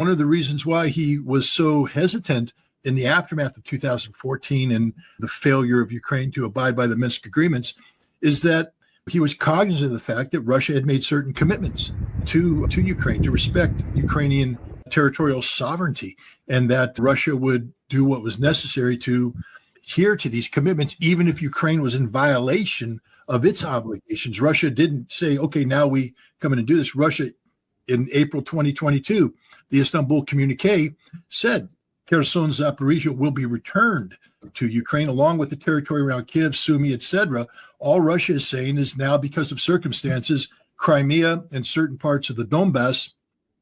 One of the reasons why he was so hesitant in the aftermath of 2014 and the failure of Ukraine to abide by the Minsk agreements is that he was cognizant of the fact that Russia had made certain commitments to Ukraine to respect Ukrainian territorial sovereignty, and that Russia would do what was necessary to adhere to these commitments, even if Ukraine was in violation of its obligations. Russia didn't say, okay, now we come in and do this. Russia, in April 2022, the Istanbul communique said Kherson, Zaporizhia will be returned to Ukraine, along with the territory around Kiev, Sumy, etc. All Russia is saying is now, because of circumstances, Crimea and certain parts of the Donbass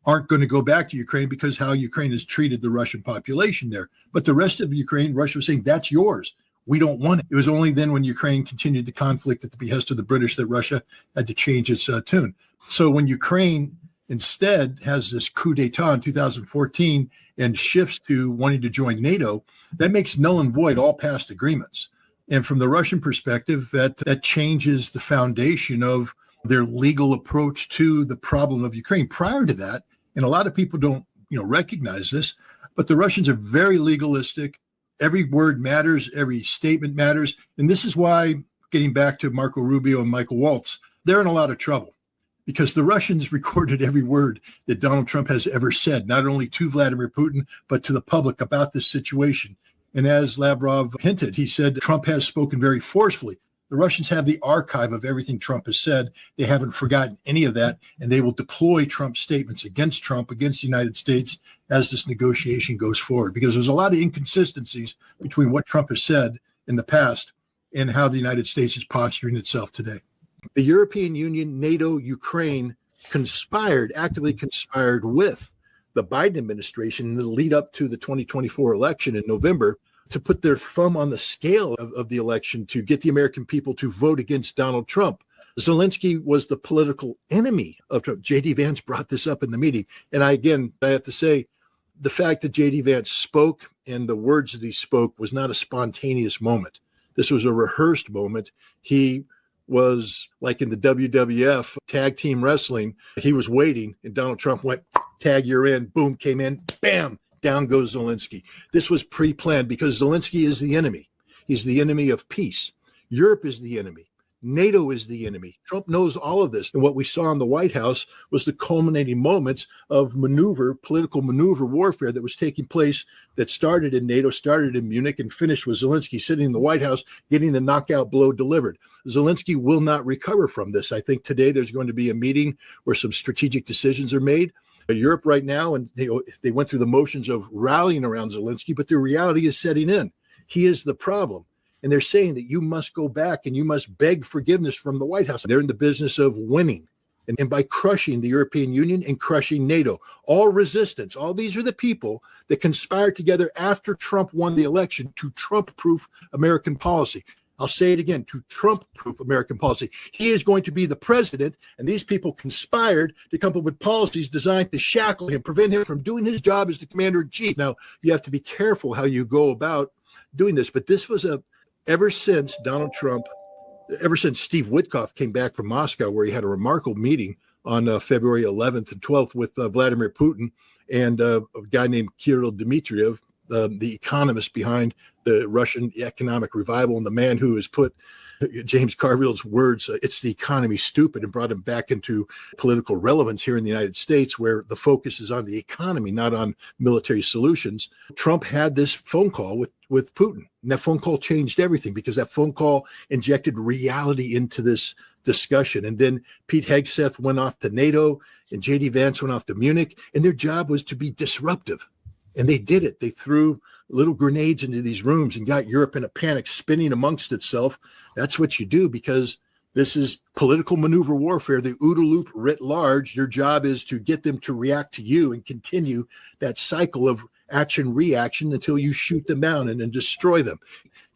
aren't going to go back to Ukraine because how Ukraine has treated the Russian population there. But the rest of Ukraine, Russia was saying, that's yours. We don't want it. It was only then when Ukraine continued the conflict at the behest of the British that Russia had to change its tune. So when Ukraine instead has this coup d'etat in 2014 and shifts to wanting to join NATO, that makes null and void all past agreements. And from the Russian perspective, that changes the foundation of their legal approach to the problem of Ukraine. Prior to that, and a lot of people don't recognize this, but the Russians are very legalistic. Every word matters, every statement matters. And this is why, getting back to Marco Rubio and Michael Waltz, they're in a lot of trouble, because the Russians recorded every word that Donald Trump has ever said, not only to Vladimir Putin, but to the public about this situation. And as Lavrov hinted, he said Trump has spoken very forcefully. The Russians have the archive of everything Trump has said. They haven't forgotten any of that, and they will deploy Trump's statements against Trump, against the United States, as this negotiation goes forward, because there's a lot of inconsistencies between what Trump has said in the past and how the United States is posturing itself today. The European Union, NATO, Ukraine actively conspired with the Biden administration in the lead up to the 2024 election in November to put their thumb on the scale of the election to get the American people to vote against Donald Trump. Zelenskyy was the political enemy of Trump. J.D. Vance brought this up in the meeting. And I have to say, the fact that J.D. Vance spoke and the words that he spoke was not a spontaneous moment. This was a rehearsed moment. He was like in the WWF tag team wrestling. He was waiting, and Donald Trump went, tag, you're in, boom, came in, bam, down goes Zelenskyy. This was pre-planned because Zelenskyy is the enemy. He's the enemy of peace. Europe is the enemy. NATO is the enemy. Trump knows all of this. And what we saw in the White House was the culminating moments of political maneuver warfare that was taking place, that started in NATO, started in Munich, and finished with Zelenskyy sitting in the White House getting the knockout blow delivered. Zelenskyy will not recover from this. I think today there's going to be a meeting where some strategic decisions are made. Europe right now, and they went through the motions of rallying around Zelenskyy, but the reality is setting in. He is the problem. And they're saying that you must go back and you must beg forgiveness from the White House. They're in the business of winning. And by crushing the European Union and crushing NATO, all resistance, all these are the people that conspired together after Trump won the election to Trump-proof American policy. I'll say it again, to Trump-proof American policy. He is going to be the president, and these people conspired to come up with policies designed to shackle him, prevent him from doing his job as the commander-in-chief. Now, you have to be careful how you go about doing this, but this was ever since Steve Witkoff came back from Moscow, where he had a remarkable meeting on February 11th and 12th with Vladimir Putin and a guy named Kirill Dmitriev, the economist behind the Russian economic revival and the man who has put James Carville's words, it's the economy, stupid, and brought him back into political relevance here in the United States, where the focus is on the economy, not on military solutions. Trump had this phone call with Putin. And that phone call changed everything, because that phone call injected reality into this discussion. And then Pete Hegseth went off to NATO and J.D. Vance went off to Munich, and their job was to be disruptive. And they did it. They threw little grenades into these rooms and got Europe in a panic, spinning amongst itself. That's what you do, because this is political maneuver warfare, the OODA loop writ large. Your job is to get them to react to you and continue that cycle of action, reaction, until you shoot them down and destroy them.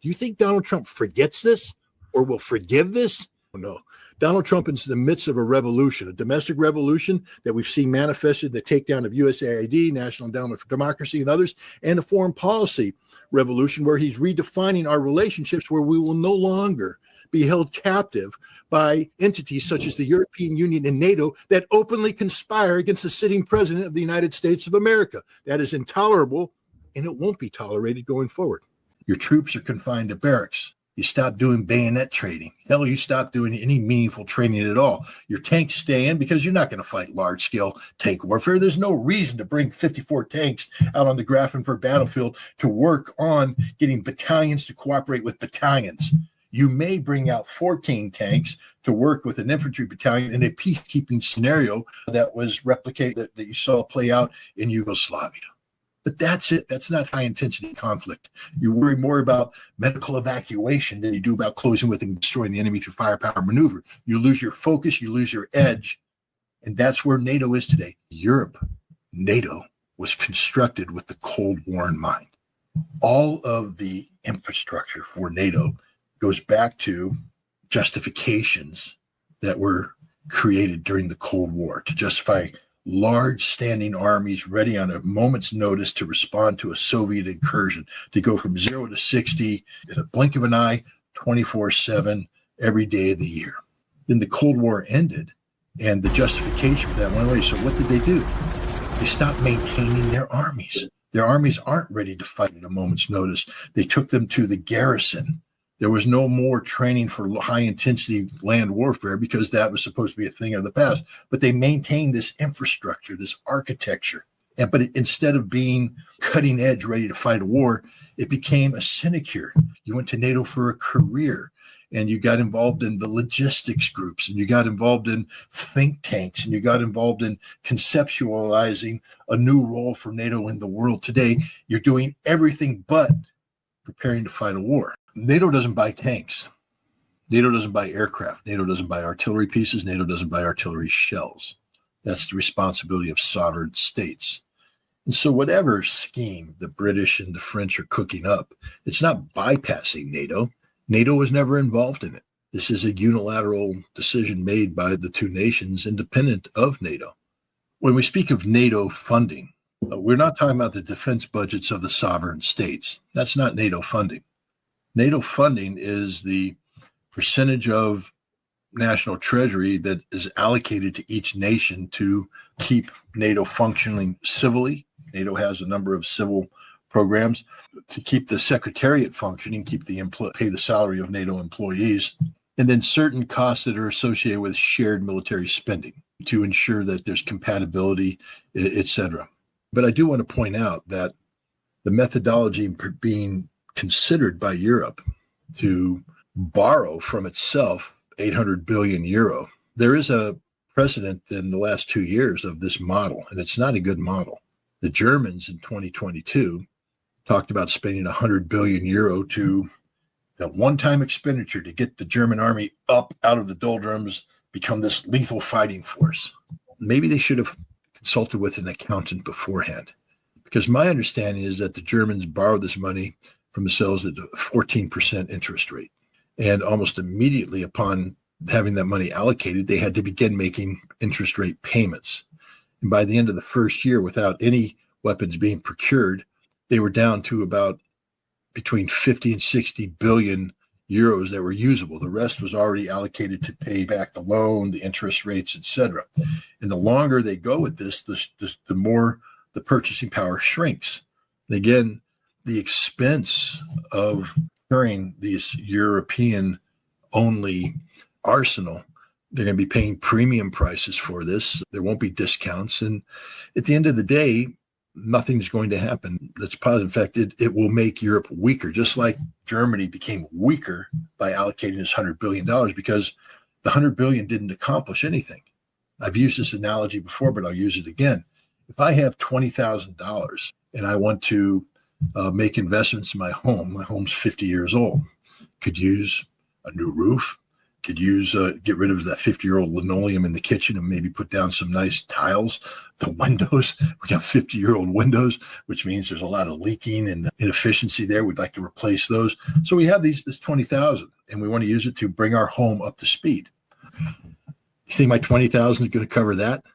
Do you think Donald Trump forgets this or will forgive this? No. Donald Trump is in the midst of a revolution, a domestic revolution that we've seen manifested in the takedown of USAID, National Endowment for Democracy, and others, and a foreign policy revolution where he's redefining our relationships, where we will no longer be held captive by entities such as the European Union and NATO that openly conspire against the sitting president of the United States of America. That is intolerable, and it won't be tolerated going forward. Your troops are confined to barracks. You stop doing bayonet training. Hell, you stop doing any meaningful training at all. Your tanks stay in because you're not going to fight large-scale tank warfare. There's no reason to bring 54 tanks out on the Grafenberg battlefield to work on getting battalions to cooperate with battalions. You may bring out 14 tanks to work with an infantry battalion in a peacekeeping scenario that was replicated, that you saw play out in Yugoslavia. But that's it. That's not high-intensity conflict. You worry more about medical evacuation than you do about closing with and destroying the enemy through firepower maneuver. You lose your focus, you lose your edge, and that's where NATO is today. Europe, NATO was constructed with the Cold War in mind. All of the infrastructure for NATO goes back to justifications that were created during the Cold War to justify large standing armies ready on a moment's notice to respond to a Soviet incursion, to go from 0 to 60 in a blink of an eye, 24/7, every day of the year. Then the Cold War ended, and the justification for that went away. So what did they do? They stopped maintaining their armies. Their armies aren't ready to fight at a moment's notice. They took them to the garrison. There was no more training for high-intensity land warfare because that was supposed to be a thing of the past. But they maintained this infrastructure, this architecture. But instead of being cutting edge, ready to fight a war, it became a sinecure. You went to NATO for a career, and you got involved in the logistics groups, and you got involved in think tanks, and you got involved in conceptualizing a new role for NATO in the world. Today, you're doing everything but preparing to fight a war. NATO doesn't buy tanks. NATO doesn't buy aircraft. NATO doesn't buy artillery pieces. NATO doesn't buy artillery shells. That's the responsibility of sovereign states. And so whatever scheme the British and the French are cooking up, it's not bypassing NATO. NATO was never involved in it. This is a unilateral decision made by the two nations independent of NATO. When we speak of NATO funding, we're not talking about the defense budgets of the sovereign states. That's not NATO funding. NATO funding is the percentage of national treasury that is allocated to each nation to keep NATO functioning civilly. NATO has a number of civil programs to keep the secretariat functioning, pay the salary of NATO employees, and then certain costs that are associated with shared military spending to ensure that there's compatibility, et cetera. But I do want to point out that the methodology being considered by Europe to borrow from itself 800 billion euro. There is a precedent in the last 2 years of this model, and it's not a good model. The Germans in 2022 talked about spending 100 billion euro to a one-time expenditure to get the German army up out of the doldrums, become this lethal fighting force. Maybe they should have consulted with an accountant beforehand, because my understanding is that the Germans borrowed this money from themselves at a 14% interest rate. And almost immediately upon having that money allocated, they had to begin making interest rate payments. And by the end of the first year, without any weapons being procured, they were down to about between 50 and 60 billion euros that were usable. The rest was already allocated to pay back the loan, the interest rates, et cetera. And the longer they go with this, the more the purchasing power shrinks. And again, the expense of carrying this European-only arsenal, they're going to be paying premium prices for this. There won't be discounts. And at the end of the day, nothing's going to happen that's positive. In fact, it will make Europe weaker, just like Germany became weaker by allocating this $100 billion, because the $100 billion didn't accomplish anything. I've used this analogy before, but I'll use it again. If I have $20,000 and I want to make investments in my home's 50 years old, could use a new roof, could use get rid of that 50-year-old linoleum in the kitchen and maybe put down some nice tiles. The windows, we got 50-year-old windows, which means there's a lot of leaking and inefficiency there. We'd like to replace those. So we have this 20,000, and we want to use it to bring our home up to speed. You think my 20,000 is going to cover that?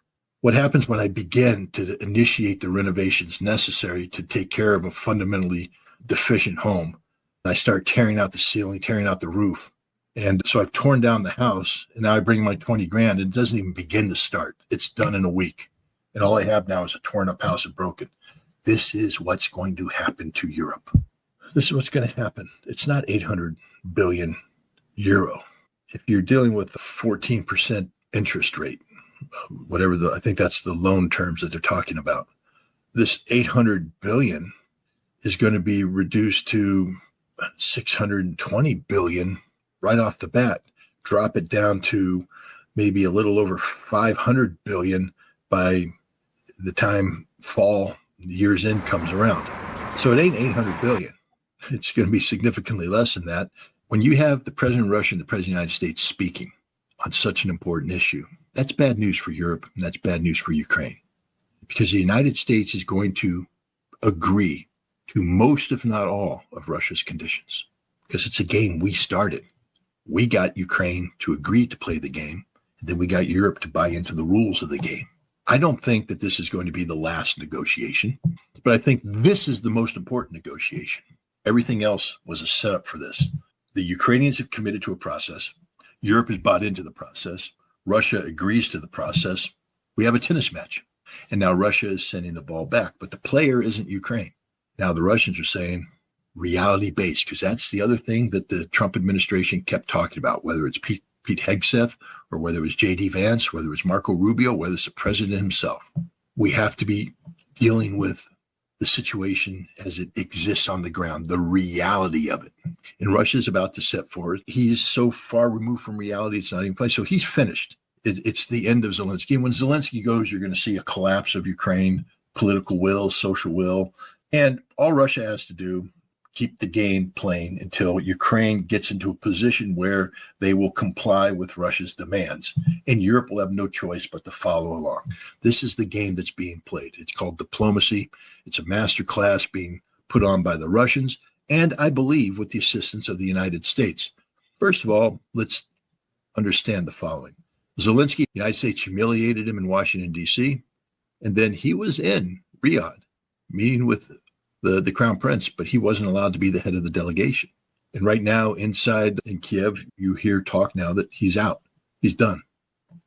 What happens when I begin to initiate the renovations necessary to take care of a fundamentally deficient home? I start tearing out the ceiling, tearing out the roof. And so I've torn down the house, and now I bring my 20 grand, and it doesn't even begin to start. It's done in a week. And all I have now is a torn up house and broken. This is what's going to happen to Europe. This is what's going to happen. It's not 800 billion euro. If you're dealing with a 14% interest rate, I think that's the loan terms that they're talking about. This 800 billion is going to be reduced to 620 billion right off the bat, drop it down to maybe a little over 500 billion by the time fall, the year's end comes around. So it ain't 800 billion. It's going to be significantly less than that. When you have the president of Russia and the president of the United States speaking on such an important issue, that's bad news for Europe, and that's bad news for Ukraine. Because the United States is going to agree to most, if not all, of Russia's conditions. Because it's a game we started. We got Ukraine to agree to play the game, and then we got Europe to buy into the rules of the game. I don't think that this is going to be the last negotiation, but I think this is the most important negotiation. Everything else was a setup for this. The Ukrainians have committed to a process. Europe has bought into the process. Russia agrees to the process. We have a tennis match. And now Russia is sending the ball back, but the player isn't Ukraine. Now the Russians are saying, reality-based, because that's the other thing that the Trump administration kept talking about, whether it's Pete Hegseth or whether it was J.D. Vance, whether it's Marco Rubio, whether it's the president himself. We have to be dealing with the situation as it exists on the ground, the reality of it. And Russia is about to set forth. He is so far removed from reality, it's not even funny. So he's finished. It's the end of Zelenskyy. And when Zelenskyy goes, you're going to see a collapse of Ukraine, political will, social will. And all Russia has to do, keep the game playing until Ukraine gets into a position where they will comply with Russia's demands. And Europe will have no choice but to follow along. This is the game that's being played. It's called diplomacy. It's a master class being put on by the Russians, and I believe with the assistance of the United States. First of all, let's understand the following. Zelenskyy, the United States humiliated him in Washington, D.C., and then he was in Riyadh meeting with the crown prince, but he wasn't allowed to be the head of the delegation. And right now inside in Kiev, you hear talk now that he's out. He's done.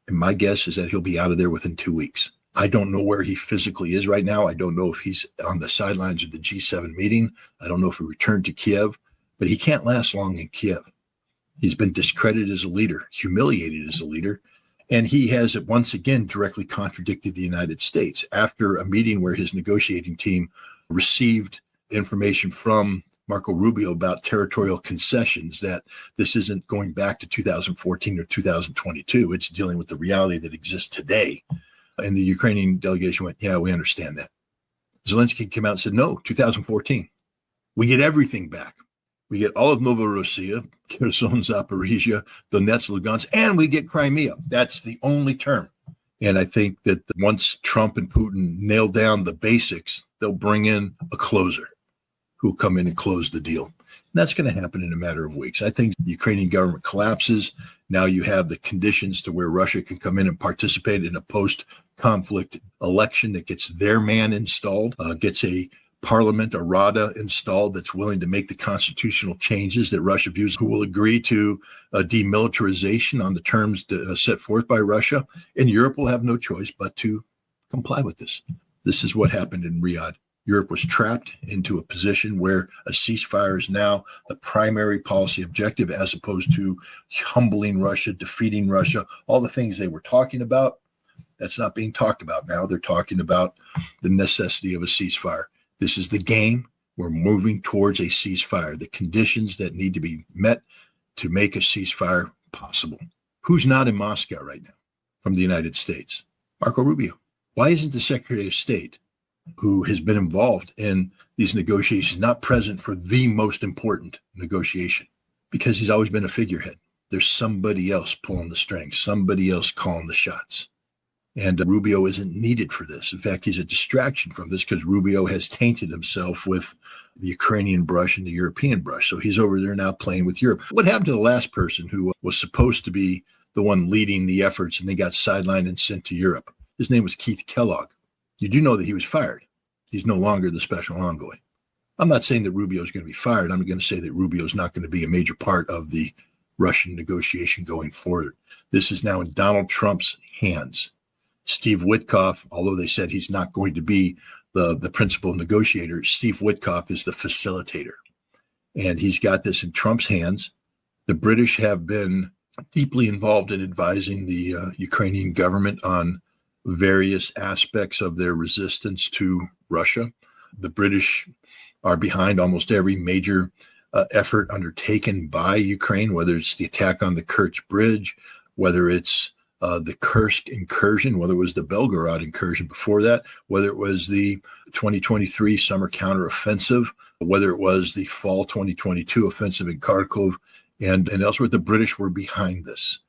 And my guess is that he'll be out of there within 2 weeks. I don't know where he physically is right now. I don't know if he's on the sidelines of the G7 meeting. I don't know if he returned to Kiev, but he can't last long in Kiev. He's been discredited as a leader, humiliated as a leader, and he has once again directly contradicted the United States after a meeting where his negotiating team received information from Marco Rubio about territorial concessions, that this isn't going back to 2014 or 2022. It's dealing with the reality that exists today. And the Ukrainian delegation went, yeah, we understand that. Zelenskyy came out and said, no, 2014. We get everything back. We get all of Novorossiya, Kherson, Zaporizhia, Donetsk, Lugansk, and we get Crimea. That's the only term. And I think that once Trump and Putin nail down the basics, they'll bring in a closer who will come in and close the deal. And that's going to happen in a matter of weeks. I think the Ukrainian government collapses. Now you have the conditions to where Russia can come in and participate in a post-conflict election that gets their man installed, gets a parliament, a Rada installed that's willing to make the constitutional changes that Russia views, who will agree to demilitarization on the terms set forth by Russia. And Europe will have no choice but to comply with this. This is what happened in Riyadh. Europe was trapped into a position where a ceasefire is now the primary policy objective, as opposed to humbling Russia, defeating Russia, all the things they were talking about. That's not being talked about now. They're talking about the necessity of a ceasefire. This is the game. We're moving towards a ceasefire, the conditions that need to be met to make a ceasefire possible. Who's not in Moscow right now from the United States? Marco Rubio. Why isn't the Secretary of State, who has been involved in these negotiations, not present for the most important negotiation? Because he's always been a figurehead. There's somebody else pulling the strings, somebody else calling the shots. And Rubio isn't needed for this. In fact, he's a distraction from this because Rubio has tainted himself with the Ukrainian brush and the European brush. So he's over there now playing with Europe. What happened to the last person who was supposed to be the one leading the efforts and they got sidelined and sent to Europe? His name was Keith Kellogg. You do know that he was fired. He's no longer the special envoy. I'm not saying that Rubio is going to be fired. I'm going to say that Rubio is not going to be a major part of the Russian negotiation going forward. This is now in Donald Trump's hands. Steve Witkoff, although they said he's not going to be the principal negotiator, Steve Witkoff is the facilitator. And he's got this in Trump's hands. The British have been deeply involved in advising the Ukrainian government on various aspects of their resistance to Russia. The British are behind almost every major effort undertaken by Ukraine, whether it's the attack on the Kerch Bridge, whether it's the Kursk incursion, whether it was the Belgorod incursion before that, whether it was the 2023 summer counteroffensive, whether it was the fall 2022 offensive in Kharkov and elsewhere. The British were behind this.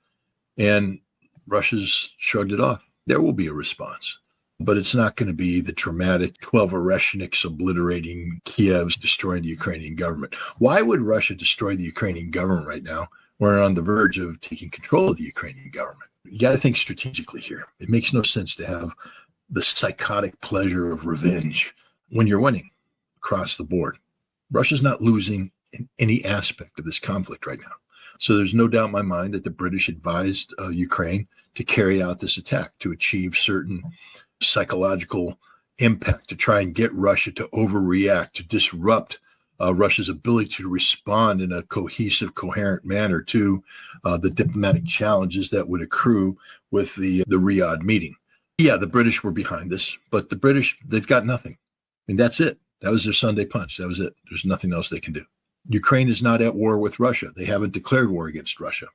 And Russia's shrugged it off. There will be a response, but it's not going to be the dramatic 12 Oreshniks obliterating Kiev's destroying the Ukrainian government. Why would Russia destroy the Ukrainian government right now? We're on the verge of taking control of the Ukrainian government. You got to think strategically here. It makes no sense to have the psychotic pleasure of revenge when you're winning across the board. Russia's not losing in any aspect of this conflict right now. So there's no doubt in my mind that the British advised Ukraine to carry out this attack to achieve certain psychological impact, to try and get Russia to overreact, to disrupt Russia's ability to respond in a cohesive, coherent manner to the diplomatic challenges that would accrue with the Riyadh meeting. Yeah, the British were behind this, but the British, they've got nothing. I mean, that's it. That was their Sunday punch. That was it. There's nothing else they can do. Ukraine is not at war with Russia. They haven't declared war against Russia.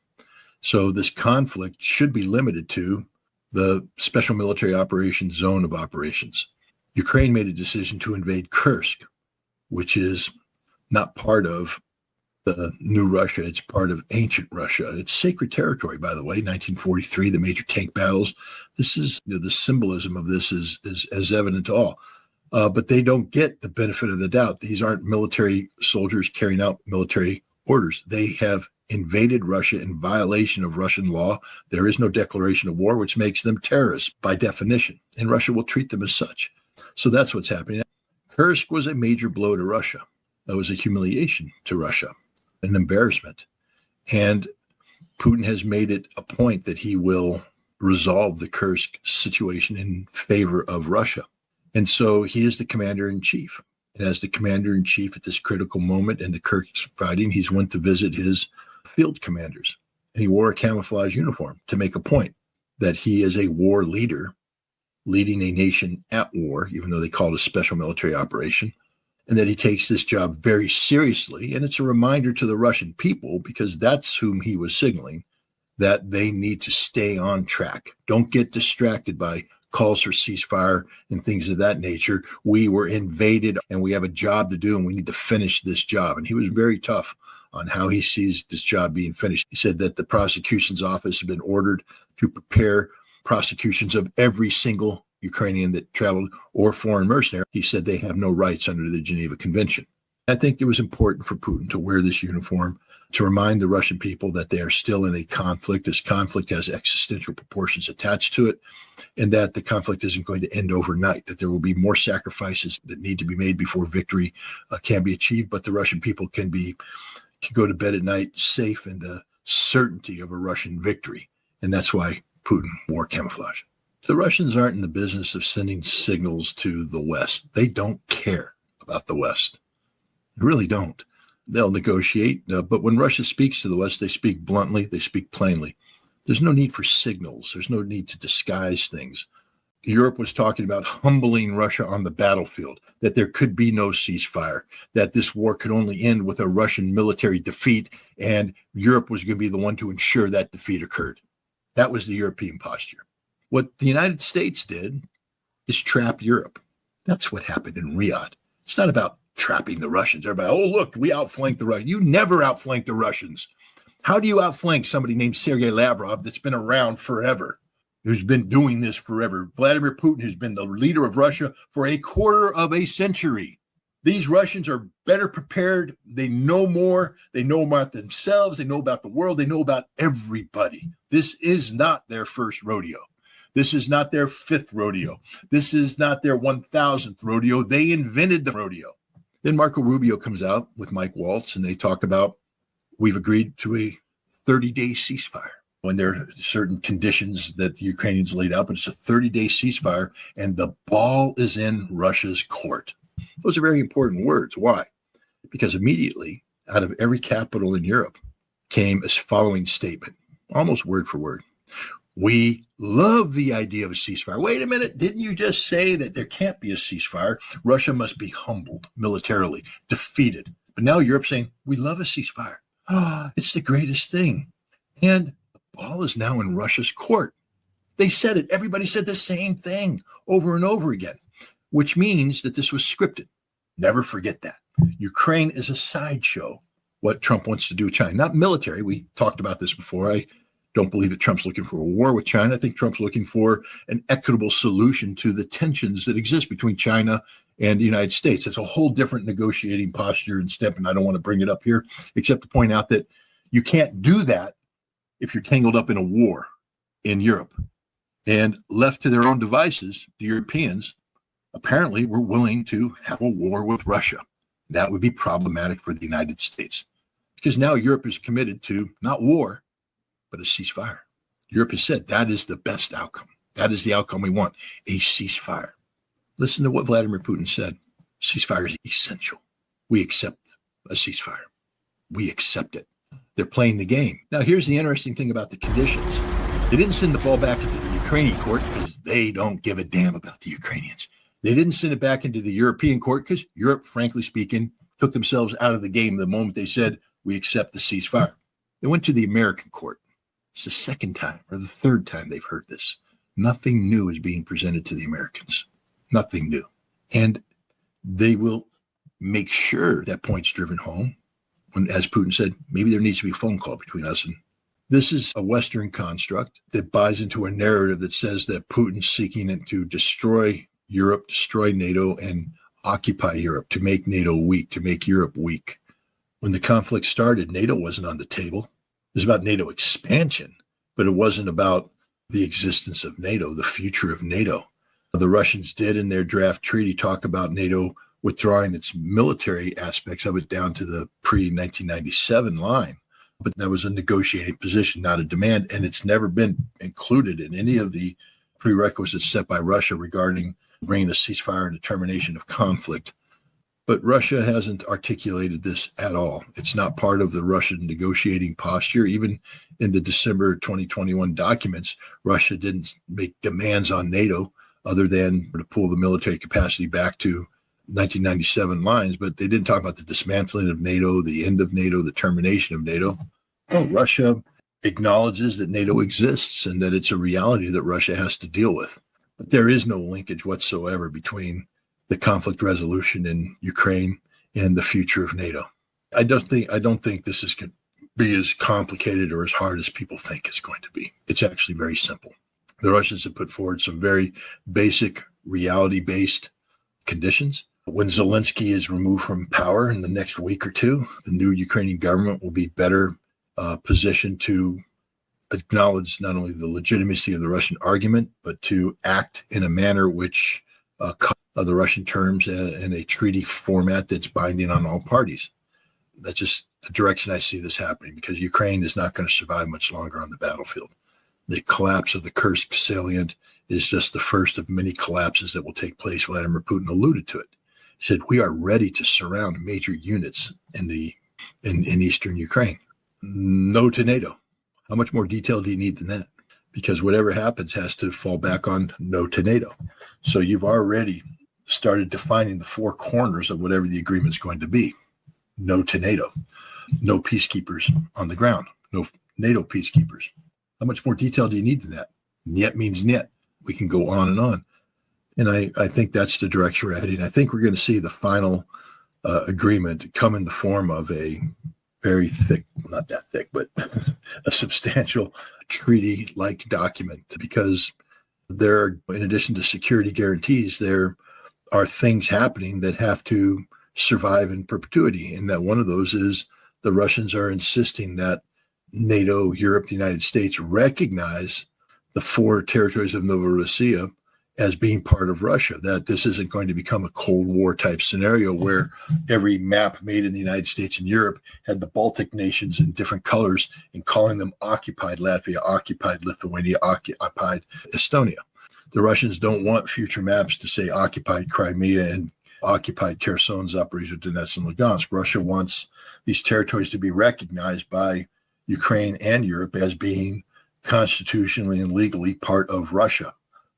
So this conflict should be limited to the special military operations zone of operations. Ukraine made a decision to invade Kursk, which is not part of the new Russia. It's part of ancient Russia. It's sacred territory, by the way, 1943, the major tank battles. This is, the symbolism of this is as evident to all. But they don't get the benefit of the doubt. These aren't military soldiers carrying out military orders. They have invaded Russia in violation of Russian law. There is no declaration of war, which makes them terrorists by definition, and Russia will treat them as such. So that's what's happening. Kursk was a major blow to Russia. That was a humiliation to Russia, an embarrassment. And Putin has made it a point that he will resolve the Kursk situation in favor of Russia. And so he is the commander-in-chief. And as the commander-in-chief at this critical moment in the Kursk fighting, he's went to visit his field commanders. And he wore a camouflage uniform to make a point that he is a war leader, leading a nation at war, even though they call it a special military operation, and that he takes this job very seriously. And it's a reminder to the Russian people, because that's whom he was signaling, that they need to stay on track. Don't get distracted by calls for ceasefire and things of that nature. We were invaded and we have a job to do, and we need to finish this job. And he was very tough on how he sees this job being finished. He said that the prosecution's office had been ordered to prepare prosecutions of every single Ukrainian that traveled or foreign mercenary. He said they have no rights under the Geneva Convention. I think it was important for Putin to wear this uniform to remind the Russian people that they are still in a conflict. This conflict has existential proportions attached to it, and that the conflict isn't going to end overnight, that there will be more sacrifices that need to be made before victory can be achieved. But the Russian people can go to bed at night safe in the certainty of a Russian victory. And that's why Putin wore camouflage. The Russians aren't in the business of sending signals to the West. They don't care about the West. They really don't. They'll negotiate, but when Russia speaks to the West, they speak bluntly, they speak plainly. There's no need for signals. There's no need to disguise things. Europe was talking about humbling Russia on the battlefield, that there could be no ceasefire, that this war could only end with a Russian military defeat, and Europe was going to be the one to ensure that defeat occurred. That was the European posture. What the United States did is trap Europe. That's what happened in Riyadh. It's not about trapping the Russians. Everybody, oh, look, we outflanked the Russians. You never outflanked the Russians. How do you outflank somebody named Sergei Lavrov that's been around forever, who's been doing this forever? Vladimir Putin, who's been the leader of Russia for a quarter of a century. These Russians are better prepared. They know more. They know about themselves. They know about the world. They know about everybody. This is not their first rodeo. This is not their fifth rodeo. This is not their 1,000th rodeo. They invented the rodeo. Then Marco Rubio comes out with Mike Waltz, and they talk about, we've agreed to a 30-day ceasefire when there are certain conditions that the Ukrainians laid out, but it's a 30-day ceasefire, and the ball is in Russia's court. Those are very important words. Why? Because immediately out of every capital in Europe came a following statement, almost word for word. We love the idea of a ceasefire. Wait a minute. Didn't you just say that there can't be a ceasefire? Russia must be humbled militarily, defeated. But now Europe's saying, we love a ceasefire. It's the greatest thing. And the ball is now in Russia's court. They said it. Everybody said the same thing over and over again, which means that this was scripted. Never forget that. Ukraine is a sideshow, what Trump wants to do with China. Not military. We talked about this before. I don't believe that Trump's looking for a war with China. I think Trump's looking for an equitable solution to the tensions that exist between China and the United States. It's a whole different negotiating posture and step, and I don't want to bring it up here, except to point out that you can't do that if you're tangled up in a war in Europe. And left to their own devices, the Europeans apparently were willing to have a war with Russia. That would be problematic for the United States because now Europe is committed to not war, but a ceasefire. Europe has said that is the best outcome. That is the outcome we want, a ceasefire. Listen to what Vladimir Putin said. Ceasefire is essential. We accept a ceasefire. We accept it. They're playing the game. Now, here's the interesting thing about the conditions. They didn't send the ball back into the Ukrainian court because they don't give a damn about the Ukrainians. They didn't send it back into the European court because Europe, frankly speaking, took themselves out of the game the moment they said, we accept the ceasefire. They went to the American court. It's the second time or the third time they've heard this. Nothing new is being presented to the Americans. Nothing new. And they will make sure that point's driven home when, as Putin said, maybe there needs to be a phone call between us. And this is a Western construct that buys into a narrative that says that Putin's seeking to destroy Europe, destroy NATO, and occupy Europe, to make NATO weak, to make Europe weak. When the conflict started, NATO wasn't on the table. It was about NATO expansion, but it wasn't about the existence of NATO, the future of NATO. The Russians did in their draft treaty talk about NATO withdrawing its military aspects of it down to the pre-1997 line. But that was a negotiating position, not a demand, and it's never been included in any of the prerequisites set by Russia regarding bringing a ceasefire and a termination of conflict. But Russia hasn't articulated this at all. It's not part of the Russian negotiating posture. Even in the December 2021 documents, Russia didn't make demands on NATO other than to pull the military capacity back to 1997 lines, but they didn't talk about the dismantling of NATO, the end of NATO, the termination of NATO. Well, Russia acknowledges that NATO exists and that it's a reality that Russia has to deal with. But there is no linkage whatsoever between the conflict resolution in Ukraine and the future of NATO. I don't think this is going to be as complicated or as hard as people think it's going to be. It's actually very simple. The Russians have put forward some very basic reality-based conditions. When Zelenskyy is removed from power in the next week or two, the new Ukrainian government will be better positioned to acknowledge not only the legitimacy of the Russian argument, but to act in a manner which the Russian terms in a treaty format that's binding on all parties. That's just the direction I see this happening, because Ukraine is not going to survive much longer on the battlefield. The collapse of the Kursk salient is just the first of many collapses that will take place. Vladimir Putin alluded to it. He said, we are ready to surround major units in eastern Ukraine. No to NATO. How much more detail do you need than that? Because whatever happens has to fall back on no to NATO. So you've already started defining the four corners of whatever the agreement's going to be. No to NATO. No peacekeepers on the ground. No NATO peacekeepers. How much more detail do you need than that? Niet means niet. We can go on and on. And I think that's the direction we're heading. I think we're going to see the final agreement come in the form of a very thick, not that thick, but a substantial treaty-like document, because there are, in addition to security guarantees, there are things happening that have to survive in perpetuity. And that one of those is the Russians are insisting that NATO, Europe, the United States recognize the four territories of Novorossiya as being part of Russia, that this isn't going to become a Cold War type scenario where every map made in the United States and Europe had the Baltic nations in different colors and calling them occupied Latvia, occupied Lithuania, occupied Estonia. The Russians don't want future maps to say occupied Crimea and occupied Kherson, Zaporizhzhia, Donetsk, and Lugansk. Russia wants these territories to be recognized by Ukraine and Europe as being constitutionally and legally part of Russia.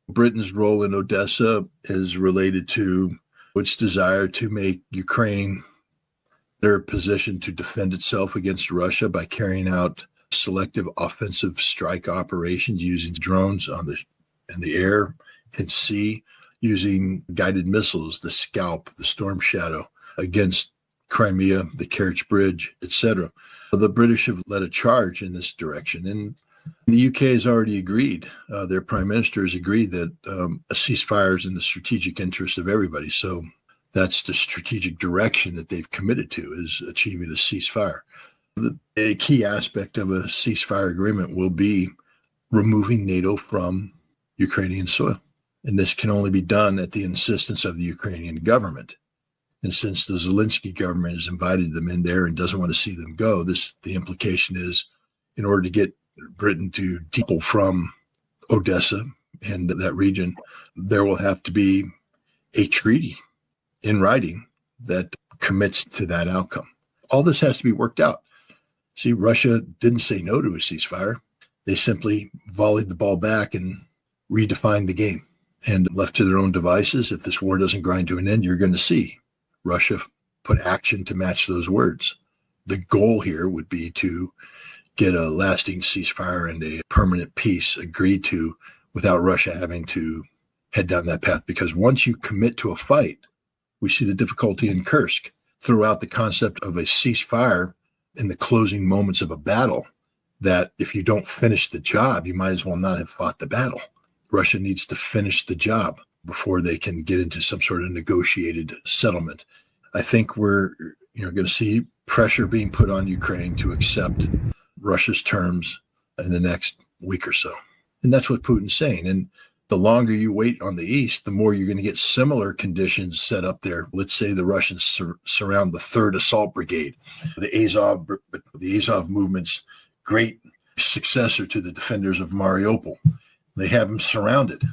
Britain's role in Odessa is related to its desire to make Ukraine better positioned to defend itself against Russia by carrying out selective offensive strike operations using drones in the air and sea, using guided missiles, the Scalp, the Storm Shadow, against Crimea, the Kerch Bridge, etc. The British have led a charge in this direction, and the UK has already agreed. Their prime minister has agreed that a ceasefire is in the strategic interest of everybody. So that's the strategic direction that they've committed to, is achieving a ceasefire. A key aspect of a ceasefire agreement will be removing NATO from Ukrainian soil. And this can only be done at the insistence of the Ukrainian government. And since the Zelenskyy government has invited them in there and doesn't want to see them go, the implication is, in order to get Britain to decouple from Odessa and that region, there will have to be a treaty in writing that commits to that outcome. All this has to be worked out. See, Russia didn't say no to a ceasefire. They simply volleyed the ball back and redefined the game. And left to their own devices, if this war doesn't grind to an end, you're going to see Russia put action to match those words. The goal here would be to get a lasting ceasefire and a permanent peace agreed to without Russia having to head down that path. Because once you commit to a fight, we see the difficulty in Kursk. Throughout the concept of a ceasefire in the closing moments of a battle, that if you don't finish the job, you might as well not have fought the battle. Russia needs to finish the job before they can get into some sort of negotiated settlement. I think we're going to see pressure being put on Ukraine to accept Russia's terms in the next week or so. And that's what Putin's saying. And the longer you wait on the east, the more you're going to get similar conditions set up there. Let's say the Russians surround the 3rd Assault Brigade, the Azov movement's great successor to the defenders of Mariupol. They have them surrounded.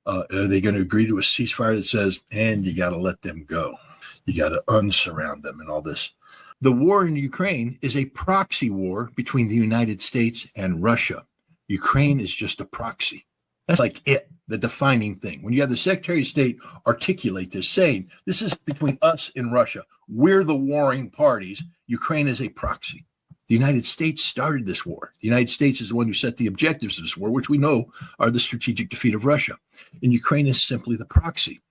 Are they going to agree to a ceasefire that says, and you got to let them go? You got to unsurround them and all this. The war in Ukraine is a proxy war between the United States and Russia. Ukraine is just a proxy. That's like the defining thing. When you have the Secretary of State articulate this, saying, this is between us and Russia. We're the warring parties. Ukraine is a proxy. The United States started this war. The United States is the one who set the objectives of this war, which we know are the strategic defeat of Russia. And Ukraine is simply the proxy.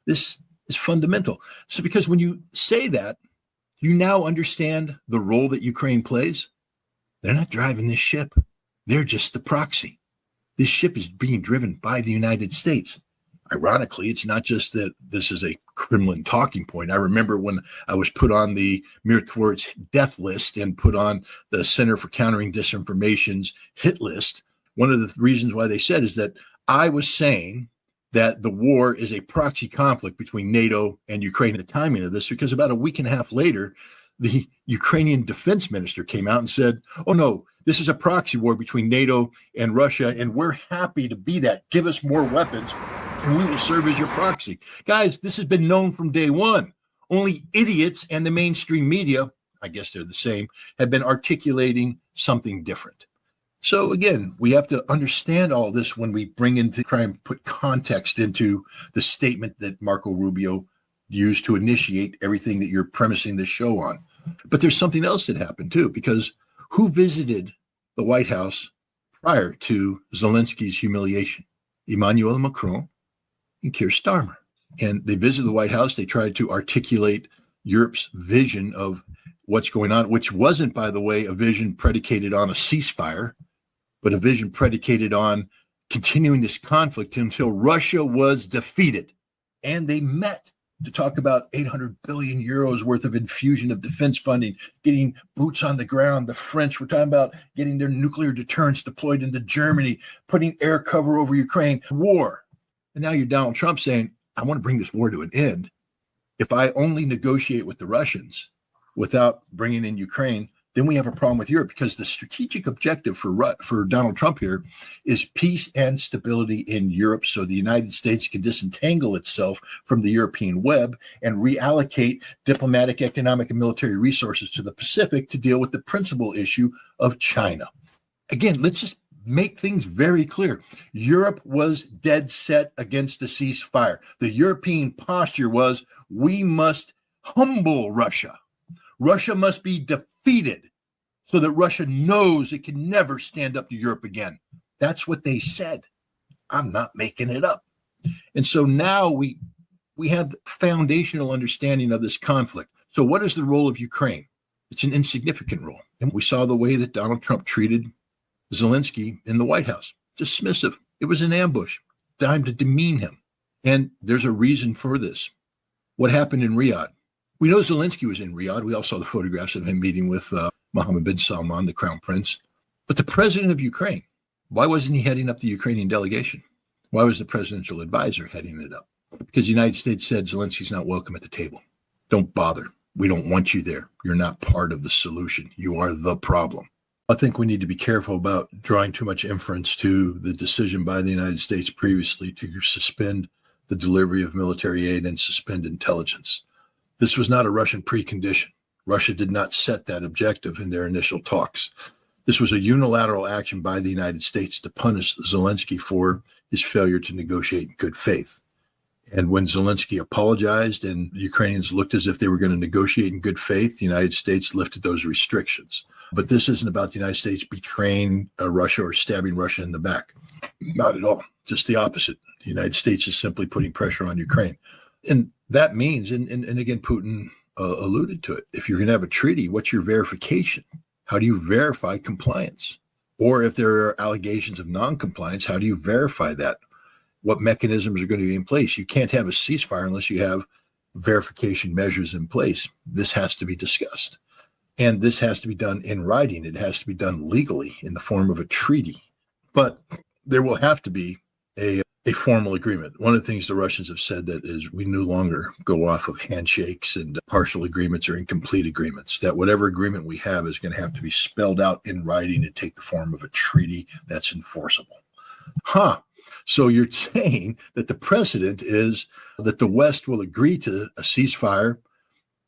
This is fundamental. So because when you say that, you now understand the role that Ukraine plays. They're not driving this ship. They're just the proxy. This ship is being driven by the United States. Ironically, it's not just that this is a Kremlin talking point. I remember when I was put on the Mirtwor's death list and put on the Center for Countering Disinformation's hit list, one of the reasons why they said is that I was saying that the war is a proxy conflict between NATO and Ukraine. The timing of this, because about a week and a half later, the Ukrainian defense minister came out and said, oh, no, this is a proxy war between NATO and Russia, and we're happy to be that. Give us more weapons, and we will serve as your proxy. Guys, this has been known from day one. Only idiots and the mainstream media, I guess they're the same, have been articulating something different. So again, we have to understand all this when we try and put context into the statement that Marco Rubio used to initiate everything that you're premising this show on. But there's something else that happened too, because who visited the White House prior to Zelensky's humiliation? Emmanuel Macron and Keir Starmer. And they visited the White House. They tried to articulate Europe's vision of what's going on, which wasn't, by the way, a vision predicated on a ceasefire, but a vision predicated on continuing this conflict until Russia was defeated. And they met to talk about 800 billion euros worth of infusion of defense funding, getting boots on the ground. The French were talking about getting their nuclear deterrence deployed into Germany, putting air cover over Ukraine. War. And now you're Donald Trump saying, I want to bring this war to an end. If I only negotiate with the Russians without bringing in Ukraine, then we have a problem with Europe, because the strategic objective for Donald Trump here is peace and stability in Europe, so the United States can disentangle itself from the European web and reallocate diplomatic, economic, and military resources to the Pacific to deal with the principal issue of China. Again, let's just make things very clear. Europe was dead set against a ceasefire. The European posture was, we must humble Russia. Russia must be defeated so that Russia knows it can never stand up to Europe again. That's what they said. I'm not making it up. And so now we have foundational understanding of this conflict. So what is the role of Ukraine? It's an insignificant role. And we saw the way that Donald Trump treated Zelenskyy in the White House. Dismissive. It was an ambush. Time to demean him. And there's a reason for this. What happened in Riyadh? We know Zelenskyy was in Riyadh. We all saw the photographs of him meeting with Mohammed bin Salman, the crown prince. But the president of Ukraine, why wasn't he heading up the Ukrainian delegation? Why was the presidential advisor heading it up? Because the United States said Zelensky's not welcome at the table. Don't bother. We don't want you there. You're not part of the solution. You are the problem. I think we need to be careful about drawing too much inference to the decision by the United States previously to suspend the delivery of military aid and suspend intelligence. This was not a Russian precondition. Russia did not set that objective in their initial talks. This was a unilateral action by the United States to punish Zelenskyy for his failure to negotiate in good faith. And when Zelenskyy apologized and Ukrainians looked as if they were going to negotiate in good faith, the United States lifted those restrictions. But this isn't about the United States betraying Russia or stabbing Russia in the back. Not at all. Just the opposite. The United States is simply putting pressure on Ukraine. And that means, and again, Putin alluded to it, if you're going to have a treaty, what's your verification? How do you verify compliance? Or if there are allegations of non-compliance, how do you verify that? What mechanisms are going to be in place? You can't have a ceasefire unless you have verification measures in place. This has to be discussed. And this has to be done in writing. It has to be done legally in the form of a treaty. But there will have to be a formal agreement. One of the things the Russians have said that is we no longer go off of handshakes and partial agreements or incomplete agreements, that whatever agreement we have is going to have to be spelled out in writing and take the form of a treaty that's enforceable. So you're saying that the precedent is that the West will agree to a ceasefire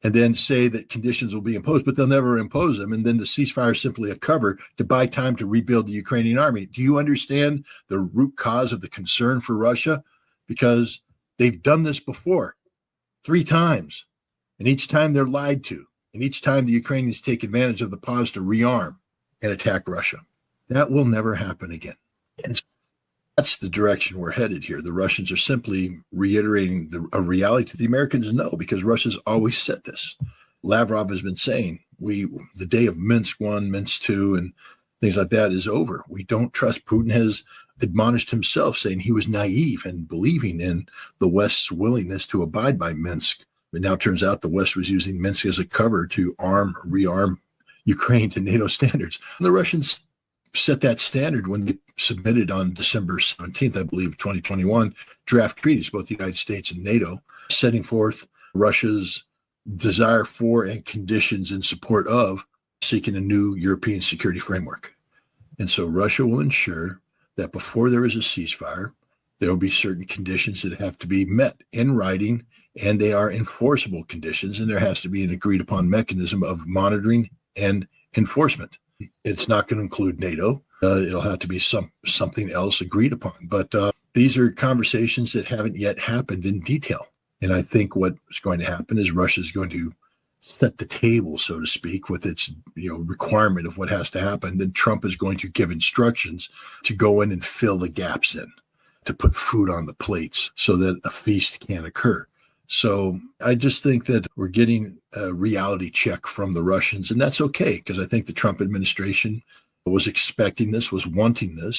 and then say that conditions will be imposed, but they'll never impose them. And then the ceasefire is simply a cover to buy time to rebuild the Ukrainian army. Do you understand the root cause of the concern for Russia? Because they've done this before 3 times. And each time they're lied to. And each time the Ukrainians take advantage of the pause to rearm and attack Russia. That will never happen again. And that's the direction we're headed here. The Russians are simply reiterating a reality that the Americans know, because Russia's always said this. Lavrov has been saying, the day of Minsk 1, Minsk 2, and things like that is over. We don't trust. Putin has admonished himself, saying he was naive and believing in the West's willingness to abide by Minsk. It now turns out the West was using Minsk as a cover to rearm Ukraine to NATO standards. And the Russians set that standard when they submitted on December 17th, I believe, 2021, draft treaties, both the United States and NATO, setting forth Russia's desire for and conditions in support of seeking a new European security framework. And so Russia will ensure that before there is a ceasefire, there will be certain conditions that have to be met in writing, and they are enforceable conditions, and there has to be an agreed upon mechanism of monitoring and enforcement. It's not going to include NATO. It'll have to be something else agreed upon. But these are conversations that haven't yet happened in detail. And I think what's going to happen is Russia is going to set the table, so to speak, with its requirement of what has to happen. Then Trump is going to give instructions to go in and fill the gaps in, to put food on the plates so that a feast can occur. So I just think that we're getting a reality check from the Russians, and that's okay, because I think the Trump administration was expecting this, was wanting this.